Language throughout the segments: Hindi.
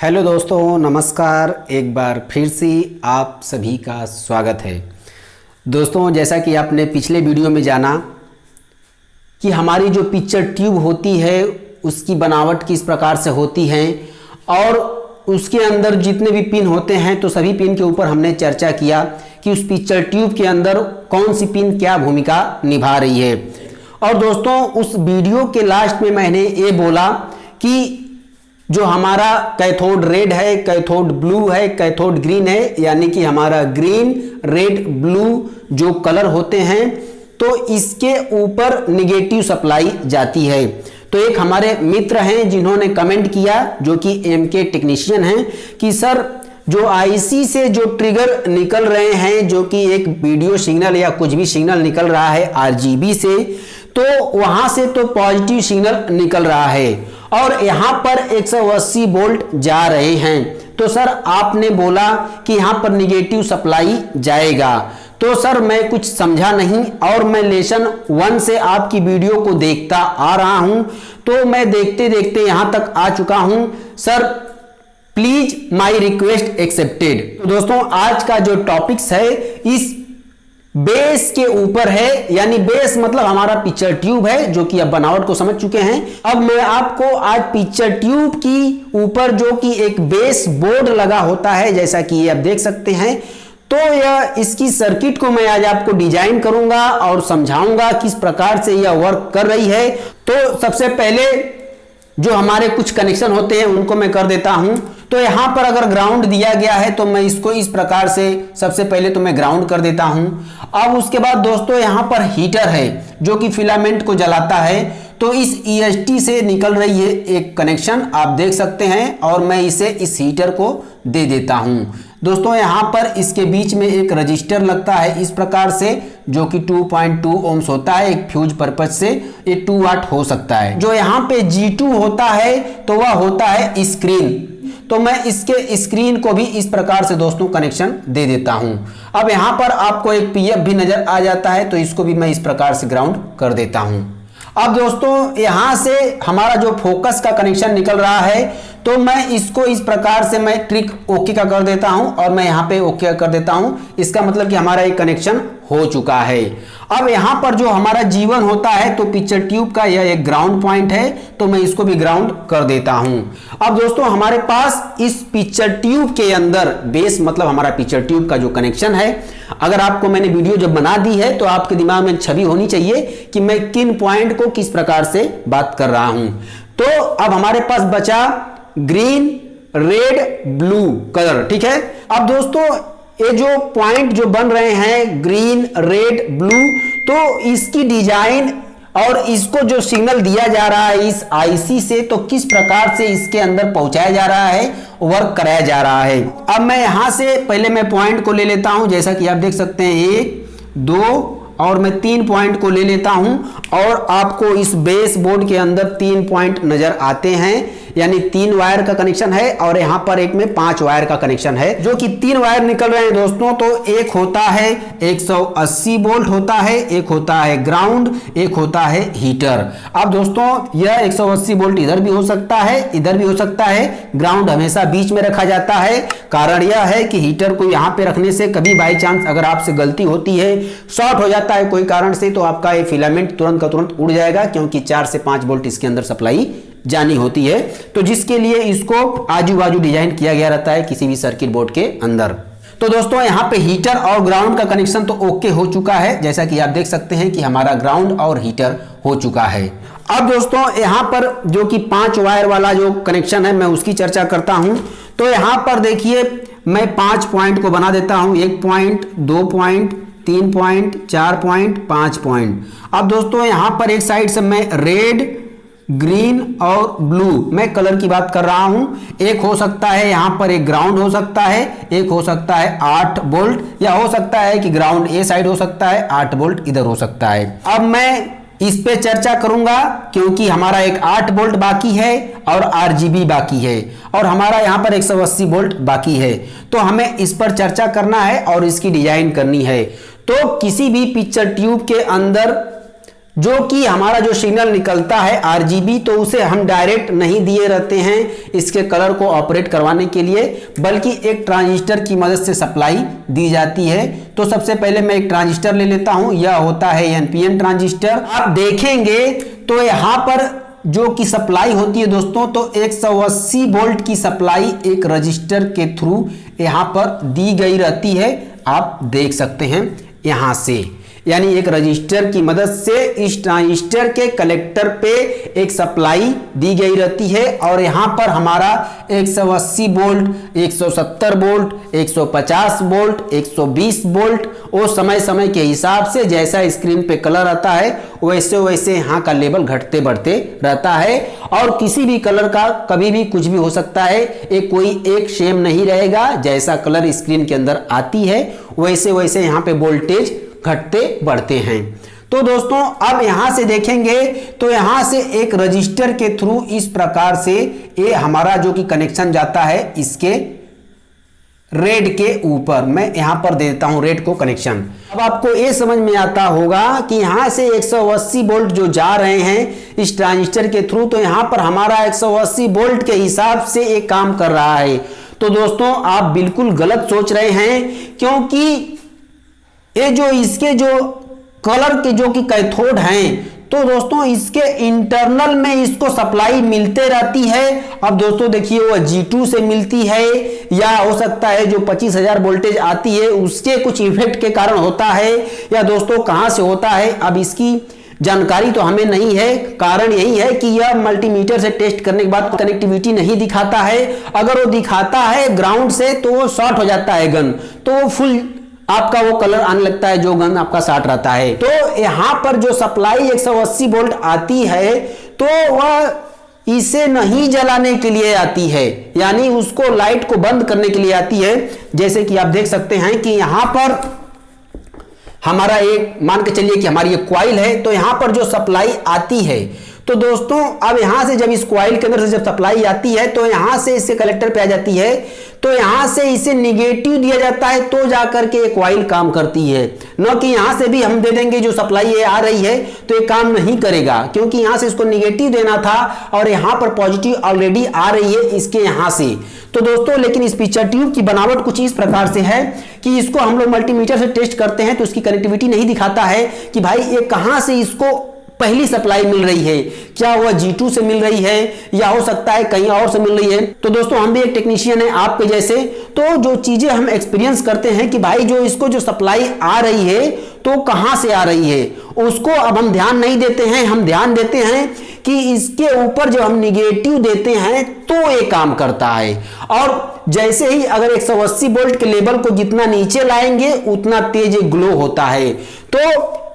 हेलो दोस्तों, नमस्कार। एक बार फिर से आप सभी का स्वागत है। दोस्तों, जैसा कि आपने पिछले वीडियो में जाना कि हमारी जो पिक्चर ट्यूब होती है उसकी बनावट किस प्रकार से होती है और उसके अंदर जितने भी पिन होते हैं तो सभी पिन के ऊपर हमने चर्चा किया कि उस पिक्चर ट्यूब के अंदर कौन सी पिन क्या भूमिका निभा रही है। और दोस्तों, उस वीडियो के लास्ट में मैंने ये बोला कि जो हमारा कैथोड रेड है, कैथोड ब्लू है, कैथोड ग्रीन है, यानी कि हमारा ग्रीन, रेड, ब्लू जो कलर होते हैं तो इसके ऊपर निगेटिव सप्लाई जाती है। तो एक हमारे मित्र हैं जिन्होंने कमेंट किया, जो कि एमके टेक्नीशियन हैं, कि सर जो आईसी से जो ट्रिगर निकल रहे हैं, जो कि एक वीडियो सिग्नल या कुछ भी सिग्नल निकल रहा है आरजीबी से, तो वहां से तो पॉजिटिव सिग्नल निकल रहा है और यहां पर 180 वोल्ट जा रहे हैं। तो सर आपने बोला कि यहां पर निगेटिव सप्लाई जाएगा। तो सर मैं कुछ समझा नहीं और मैं लेसन 1 से आपकी वीडियो को देखता आ रहा हूं, तो मैं देखते देखते यहां तक आ चुका हूं। Sir please my request accepted. तो दोस्तों, आज का जो टॉपिक्स है इस बेस के ऊपर है, यानी बेस मतलब हमारा पिक्चर ट्यूब है, जो कि अब बनावट को समझ चुके हैं। अब मैं आपको आज पिक्चर ट्यूब की ऊपर जो कि एक बेस बोर्ड लगा होता है, जैसा कि ये आप देख सकते हैं, तो यह इसकी सर्किट को मैं आज आपको डिजाइन करूंगा और समझाऊंगा किस प्रकार से यह वर्क कर रही है। तो सबसे पहले जो हमारे कुछ कनेक्शन होते हैं उनको मैं कर देता हूं। तो यहां पर अगर ग्राउंड दिया गया है तो मैं इसको इस प्रकार से सबसे पहले तो मैं ग्राउंड कर देता हूं। अब उसके बाद दोस्तों यहां पर हीटर है जो कि फिलामेंट को जलाता है, तो इस ईएसटी से निकल रही है एक कनेक्शन, आप देख सकते हैं, और मैं इसे इस हीटर को दे देता हूं। दोस्तों यहां पर इसके बीच में एक रजिस्टर लगता है इस प्रकार से, जो कि 2.2 ओम्स होता है। एक फ्यूज पर्पज से ये 2 वाट हो सकता है। जो यहां पे G2 होता है तो वह होता है स्क्रीन, तो मैं इसके स्क्रीन को भी इस प्रकार से दोस्तों कनेक्शन दे देता हूं। अब यहां पर आपको एक पीएफ भी नजर आ जाता है, तो इसको भी मैं इस प्रकार से ग्राउंड कर देता हूं। अब दोस्तों यहां से हमारा जो फोकस का कनेक्शन निकल रहा है, तो मैं इसको इस प्रकार से मैं ट्रिक ओके का कर देता हूं और मैं यहां पे ओके कर देता हूं। इसका मतलब कि हमारा एक कनेक्शन हो चुका है। अब यहां पर जो हमारा जीवन होता है तो पिक्चर ट्यूब का यह एक ग्राउंड पॉइंट है, तो मैं इसको भी ग्राउंड कर देता हूं। अब दोस्तों हमारे पास इस पिक्चर ट्यूब के अंदर बेस मतलब हमारा पिक्चर ट्यूब का जो कनेक्शन है, अगर आपको मैंने वीडियो जब बना दी है तो आपके दिमाग में छवि होनी चाहिए कि मैं किन पॉइंट को किस प्रकार से बात कर रहा हूं। तो अब हमारे पास बचा ग्रीन, रेड, ब्लू कलर, ठीक है। अब दोस्तों ये जो पॉइंट जो बन रहे हैं ग्रीन, रेड, ब्लू, तो इसकी डिजाइन और इसको जो सिग्नल दिया जा रहा है इस आईसी से, तो किस प्रकार से इसके अंदर पहुंचाया जा रहा है, वर्क कराया जा रहा है। अब मैं यहां से पहले मैं पॉइंट को ले लेता हूं, जैसा कि आप देख सकते हैं 1, 2 और मैं 3 पॉइंट को ले लेता हूं और आपको इस बेस बोर्ड के अंदर 3 पॉइंट नजर आते हैं, यानी 3 वायर का कनेक्शन है और यहां पर एक में 5 वायर का कनेक्शन है, जो कि 3 वायर निकल रहे हैं दोस्तों। तो एक होता है 180 वोल्ट होता है, एक होता है ग्राउंड, एक होता है हीटर। अब दोस्तों यह 180 वोल्ट इधर भी हो सकता है, इधर भी हो सकता है। ग्राउंड हमेशा बीच में रखा जाता है, कारण यह है कि हीटर को यहां पे रखने से कभी बाई चांस अगर आपसे गलती होती है, शॉर्ट हो जाता है कोई कारण से, तो आपका ये फिलामेंट तुरंत का तुरंत उड़ जाएगा, क्योंकि 4 से 5 वोल्ट इसके अंदर सप्लाई जानी होती है। तो जिसके लिए इसको आजू बाजू डिजाइन किया गया रहता है किसी भी सर्किट बोर्ड के अंदर। तो दोस्तों यहाँ पे हीटर और ग्राउंड का कनेक्शन तो ओके हो चुका है, जैसा कि आप देख सकते हैं कि हमारा ग्राउंड और हीटर हो चुका है। अब दोस्तों यहाँ पर जो कि 5 वायर वाला जो कनेक्शन है मैं उसकी चर्चा करता हूं। तो यहाँ पर देखिए मैं 5 पॉइंट को बना देता हूं, 1 point, 2 point, 3 point, 4 point, 5 point. अब दोस्तों यहाँ पर एक साइड से मैं रेड, ग्रीन और ब्लू मैं कलर की बात कर रहा हूं। एक हो सकता है यहां पर एक ग्राउंड हो सकता है, एक हो सकता है 8 वोल्ट, या हो सकता है कि ग्राउंड ए साइड हो सकता है, 8 वोल्ट इधर हो सकता है। अब मैं इस पे चर्चा करूंगा क्योंकि हमारा एक 8 वोल्ट बाकी है और आरजीबी बाकी है और हमारा यहां पर 180 वोल्ट बाकी है, तो हमें इस पर चर्चा करना है और इसकी डिजाइन करनी है। तो किसी भी पिक्चर ट्यूब के अंदर जो कि हमारा जो सिग्नल निकलता है आरजीबी, तो उसे हम डायरेक्ट नहीं दिए रहते हैं इसके कलर को ऑपरेट करवाने के लिए, बल्कि एक ट्रांजिस्टर की मदद से सप्लाई दी जाती है। तो सबसे पहले मैं एक ट्रांजिस्टर ले लेता हूं, यह होता है एनपीएन ट्रांजिस्टर। आप देखेंगे तो यहां पर जो कि सप्लाई होती है दोस्तों, तो 180 वोल्ट की सप्लाई एक रजिस्टर के थ्रू यहां पर दी गई रहती है। आप देख सकते हैं यहां से, यानी एक रजिस्टर की मदद से इस ट्रांजिस्टर के कलेक्टर पे एक सप्लाई दी गई रहती है, और यहां पर हमारा 180 वोल्ट, 170 वोल्ट, 150 वोल्ट, 120 वोल्ट, वो समय समय के हिसाब से जैसा स्क्रीन पे कलर आता है वैसे वैसे यहाँ का लेवल घटते बढ़ते रहता है। और किसी भी कलर का कभी भी कुछ भी हो सकता है, एक कोई एक सेम नहीं रहेगा। जैसा कलर स्क्रीन के अंदर आती है वैसे वैसे यहाँ पे वोल्टेज घटते बढ़ते हैं। तो दोस्तों अब यहां से देखेंगे तो यहां से एक रजिस्टर के थ्रू इस प्रकार से ये हमारा जो कि कनेक्शन जाता है इसके रेड के ऊपर। मैं यहां पर दे देता हूं रेड को कनेक्शन। अब आपको ये समझ में आता होगा कि यहां से 180 वोल्ट जो जा रहे हैं इस ट्रांजिस्टर के थ्रू, तो यहां पर हमारा 180 वोल्ट के हिसाब से ये काम कर रहा है। तो दोस्तों आप बिल्कुल गलत सोच रहे हैं, क्योंकि ये जो इसके जो कलर के जो कि कैथोड हैं, तो दोस्तों इसके इंटरनल में इसको सप्लाई मिलते रहती है। अब दोस्तों देखिए वो G2 से मिलती है, या हो सकता है जो 25,000 वोल्टेज आती है उसके कुछ इफेक्ट के कारण होता है, या दोस्तों कहां से होता है अब इसकी जानकारी तो हमें नहीं है। कारण यही है कि यह मल्टीमीटर से टेस्ट करने के बाद कनेक्टिविटी नहीं दिखाता है। अगर वो दिखाता है ग्राउंड से तो वो शॉर्ट हो जाता है गन, तो वो फुल आपका वो कलर आने लगता है जो गन आपका शॉर्ट रहता है। तो यहां पर जो सप्लाई 180 वोल्ट आती है तो वह इसे नहीं जलाने के लिए आती है, यानी उसको लाइट को बंद करने के लिए आती है। जैसे कि आप देख सकते हैं कि यहां पर हमारा एक मान के चलिए कि हमारी एक कॉइल है, तो यहां पर जो सप्लाई आती है, तो दोस्तों अब यहां से जब इस कॉइल के अंदर से जब सप्लाई आती है तो यहां से इससे कलेक्टर पे आ जाती है, तो यहां से इसे निगेटिव दिया जाता है तो जाकर के एक कॉइल काम करती है। न कि यहां से भी हम दे देंगे जो सप्लाई ये आ रही है तो ये काम नहीं करेगा, क्योंकि यहां से इसको निगेटिव देना था और यहां पर पॉजिटिव ऑलरेडी आ रही है इसके यहां से। तो दोस्तों लेकिन इस पिक्चर ट्यूब की बनावट कुछ इस प्रकार से है कि इसको हम लोग मल्टीमीटर से टेस्ट करते हैं तो इसकी कनेक्टिविटी नहीं दिखाता है कि भाई ये कहां से इसको पहली सप्लाई मिल रही है, क्या वह G2 से मिल रही है या हो सकता है कहीं और से मिल रही है। तो दोस्तों हम भी एक टेक्नीशियन है आपके जैसे, तो जो चीजें हम एक्सपीरियंस करते हैं कि भाई जो इसको जो सप्लाई आ रही है तो कहां से आ रही है, उसको अब हम ध्यान नहीं देते हैं। हम ध्यान देते हैं कि इसके ऊपर जब हम निगेटिव देते हैं तो ये काम करता है, और जैसे ही अगर 180 वोल्ट के लेवल को जितना नीचे लाएंगे उतना तेज ग्लो होता है। तो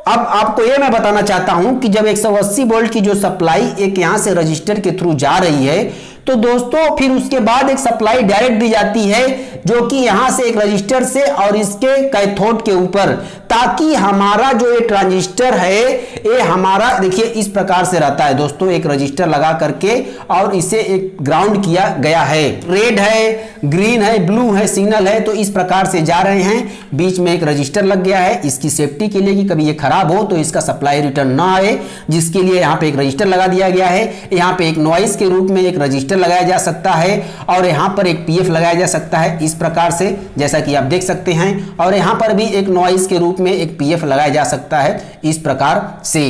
अब आपको यह मैं बताना चाहता हूं कि जब 180 वोल्ट की जो सप्लाई एक यहां से रजिस्टर के थ्रू जा रही है, तो दोस्तों फिर उसके बाद एक सप्लाई डायरेक्ट दी जाती है जो कि यहां से एक रजिस्टर से और इसके कैथोड के ऊपर, ताकि हमारा जो ये ट्रांजिस्टर है ये हमारा देखिए इस प्रकार से रहता है दोस्तों, एक रजिस्टर लगा करके और इसे एक ग्राउंड किया गया है। रेड है, ग्रीन है, ब्लू है, सिग्नल है, तो इस प्रकार से जा रहे हैं। बीच में एक रजिस्टर लग गया है इसकी सेफ्टी के लिए कि कभी ये खराब हो तो इसका सप्लाई रिटर्न ना आए, जिसके लिए यहाँ पे एक रजिस्टर लगा दिया गया है। यहाँ पे एक नॉइस के रूप में एक रजिस्टर लगाया जा सकता है और यहाँ पर एक पीएफ लगाया जा सकता है इस प्रकार से, जैसा कि आप देख सकते हैं। और यहाँ पर भी एक नॉइस के रूप में एक पीएफ लगाया जा सकता है इस प्रकार से।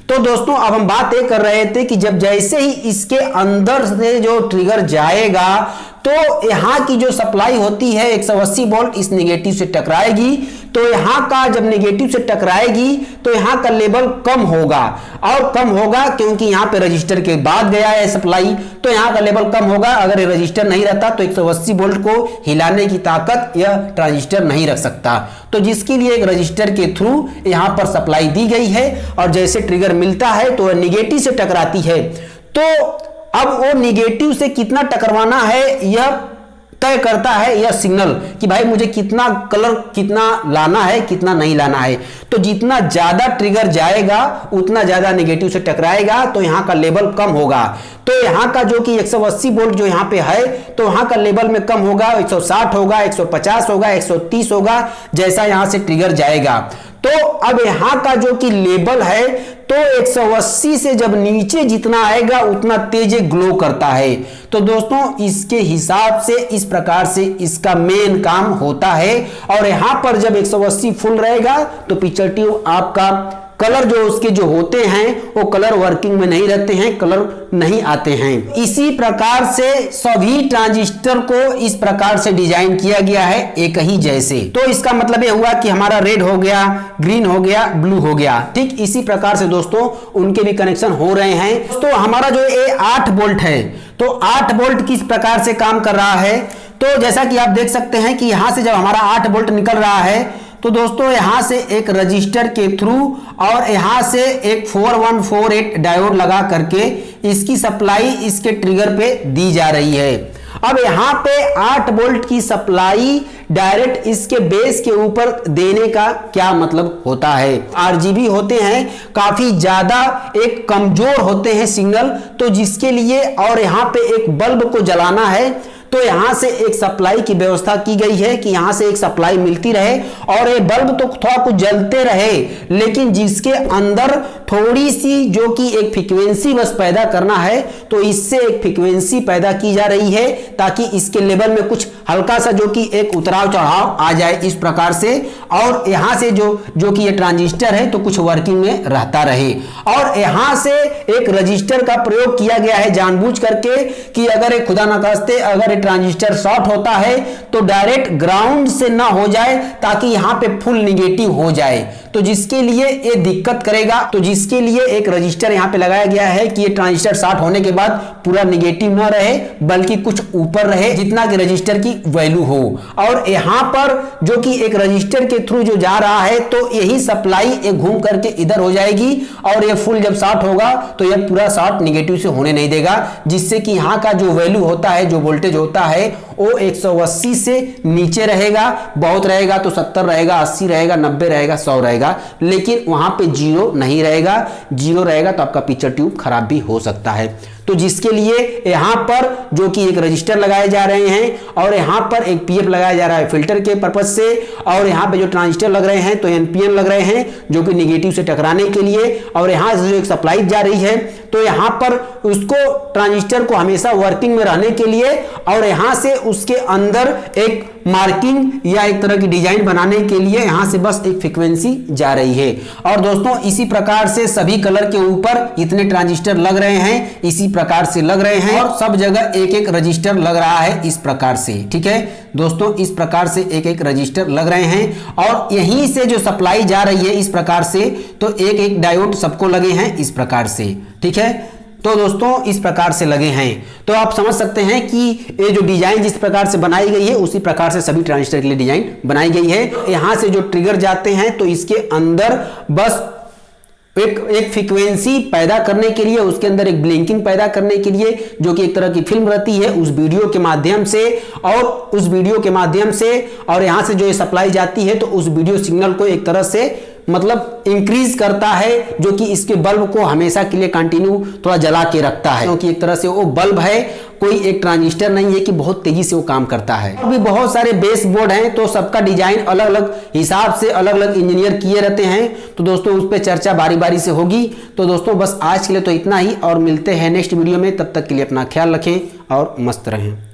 तो दोस्तों अब हम बात ये कर रहे थे कि जब जैसे ही इसके अंदर से जो ट्रिगर जाएगा तो यहां की जो सप्लाई होती है 180 वोल्ट इस नेगेटिव से टकराएगी, तो यहां का जब नेगेटिव से टकराएगी तो यहां का लेवल कम होगा, और कम होगा क्योंकि यहां पे रजिस्टर के बाद गया है सप्लाई, तो यहां का लेवल कम होगा। अगर ये रजिस्टर नहीं रहता तो 180 वोल्ट को हिलाने की ताकत यह ट्रांजिस्टर नहीं रख सकता, तो जिसके लिए एक रजिस्टर के थ्रू यहां पर सप्लाई दी गई है, और जैसे ट्रिगर मिलता है तो नेगेटिव से टकराती है। तो अब वो निगेटिव से कितना टकराना है यह तय करता है यह सिग्नल कि भाई मुझे कितना कलर कितना लाना है कितना नहीं लाना है। तो जितना ज्यादा ट्रिगर जाएगा उतना ज्यादा नेगेटिव से टकराएगा, तो यहां का लेवल कम होगा। तो यहां का जो कि 180 वोल्ट जो यहां पे है तो वहां का लेवल में कम होगा, 160 होगा, 150 होगा, 130 होगा, जैसा यहां से ट्रिगर जाएगा। तो अब यहाँ का जो कि लेवल है तो 180 से जब नीचे जितना आएगा उतना तेज ग्लो करता है। तो दोस्तों इसके हिसाब से इस प्रकार से इसका मेन काम होता है। और यहां पर जब 180 फुल रहेगा तो पिक्चर ट्यूब आपका कलर जो उसके जो होते हैं वो कलर वर्किंग में नहीं रहते हैं, कलर नहीं आते हैं। इसी प्रकार से सभी ट्रांजिस्टर को इस प्रकार से डिजाइन किया गया है एक ही जैसे। तो इसका मतलब यह हुआ कि हमारा रेड हो गया, ग्रीन हो गया, ब्लू हो गया। ठीक इसी प्रकार से दोस्तों उनके भी कनेक्शन हो रहे हैं। तो हमारा जो ये 8 वोल्ट है तो 8 वोल्ट किस प्रकार से काम कर रहा है, तो जैसा कि आप देख सकते हैं कि यहां से जब हमारा 8 वोल्ट निकल रहा है तो दोस्तों यहां से एक रजिस्टर के थ्रू और यहां से एक 4148 डायोड लगा करके इसकी सप्लाई इसके ट्रिगर पे दी जा रही है। अब यहां पे 8 वोल्ट की सप्लाई डायरेक्ट इसके बेस के ऊपर देने का क्या मतलब होता है। आरजीबी होते हैं काफी ज्यादा एक कमजोर होते हैं सिग्नल, तो जिसके लिए और यहां पे एक बल्ब को जलाना है तो यहां से एक सप्लाई की व्यवस्था की गई है कि यहां से एक सप्लाई मिलती रहे और ये बल्ब तो थोड़ा कुछ जलते रहे, लेकिन जिसके अंदर थोड़ी सी जो कि एक फ्रीक्वेंसी बस पैदा करना है तो इससे एक फ्रीक्वेंसी पैदा की जा रही है ताकि इसके लेवल में कुछ हल्का सा जो कि एक उतराव चढ़ाव आ जाए इस प्रकार से। और यहां से जो कि ये ट्रांजिस्टर है तो कुछ वर्किंग में रहता रहे। और यहां से एक रजिस्टर का प्रयोग किया गया है जानबूझ करके कि अगर एक खुदा न खास्ते अगर ट्रांजिस्टर शॉर्ट होता है तो डायरेक्ट ग्राउंड से ना हो जाए ताकि यहां पे फुल निगेटिव हो जाए, तो जिसके लिए ये दिक्कत करेगा। तो जिसके लिए एक रजिस्टर यहां पे लगाया गया है कि ये ट्रांजिस्टर शॉर्ट होने के बाद पूरा निगेटिव ना रहे बल्कि कुछ ऊपर रहे जितना कि रजिस्टर की वैल्यू हो। और यहां पर जो कि एक रजिस्टर के थ्रू जो जा रहा है तो यही सप्लाई एक घूम करके इधर हो जाएगी और ये फुल जब शॉर्ट होगा तो ये पूरा शॉर्ट निगेटिव से होने नहीं देगा, जिससे कि यहां का जो वैल्यू होता है जो वोल्टेज होता है वो 180 से नीचे रहेगा। बहुत रहेगा तो 70 रहेगा, 80 रहेगा, 90 रहेगा, 100 रहेगा, लेकिन वहां पे जीरो नहीं रहेगा। जीरो रहेगा तो आपका पिक्चर ट्यूब खराब भी हो सकता है। तो जिसके लिए यहां पर जो कि एक रजिस्टर लगाए जा रहे हैं और यहां पर एक पीएफ लगाया जा रहा है फिल्टर के पर्पज से, और यहां पे जो ट्रांजिस्टर लग रहे हैं तो एनपीएन लग रहे हैं जो कि निगेटिव से टकराने के लिए, और यहां से जो एक सप्लाई जा रही है तो यहां पर उसको ट्रांजिस्टर को हमेशा वर्किंग में रहने के लिए और यहां से उसके अंदर एक मार्किंग या एक तरह की डिजाइन बनाने के लिए यहां से बस एक फ्रीक्वेंसी जा रही है। और दोस्तों इसी प्रकार से सभी कलर के ऊपर इतने ट्रांजिस्टर लग रहे हैं, इसी प्रकार से लग रहे हैं और सब जगह एक एक रजिस्टर लग रहा है इस प्रकार से। ठीक है दोस्तों, इस प्रकार से एक एक रजिस्टर लग रहे हैं और यहीं से जो सप्लाई जा रही है इस प्रकार से, तो एक एक डायोड सबको लगे हैं इस प्रकार से। ठीक है, तो दोस्तों इस प्रकार से लगे हैं। तो आप समझ सकते हैं कि ये जो डिजाइन जिस प्रकार से बनाई गई है उसी प्रकार से सभी ट्रांजिस्टर के लिए डिजाइन बनाई गई है। यहां से जो ट्रिगर जाते हैं तो इसके अंदर बस एक फ्रीक्वेंसी पैदा करने के लिए, उसके अंदर एक ब्लिंकिंग पैदा करने के लिए जो कि एक तरह की फिल्म रहती है उस वीडियो के माध्यम से, और उस वीडियो के माध्यम से और यहां से जो ये सप्लाई जाती है तो उस वीडियो सिग्नल को एक तरह से मतलब इंक्रीज करता है जो कि इसके बल्ब को हमेशा के लिए कंटिन्यू थोड़ा जला के रखता है, क्योंकि एक तरह से वो बल्ब है, कोई एक ट्रांजिस्टर नहीं है कि बहुत तेजी से वो काम करता है। अभी बहुत सारे बेस बोर्ड हैं तो सबका डिजाइन अलग अलग हिसाब से अलग अलग इंजीनियर किए रहते हैं। तो दोस्तों उस पर चर्चा बारी बारी से होगी। तो दोस्तों बस आज के लिए तो इतना ही और मिलते हैं नेक्स्ट वीडियो में। तब तक के लिए अपना ख्याल रखें और मस्त रहें।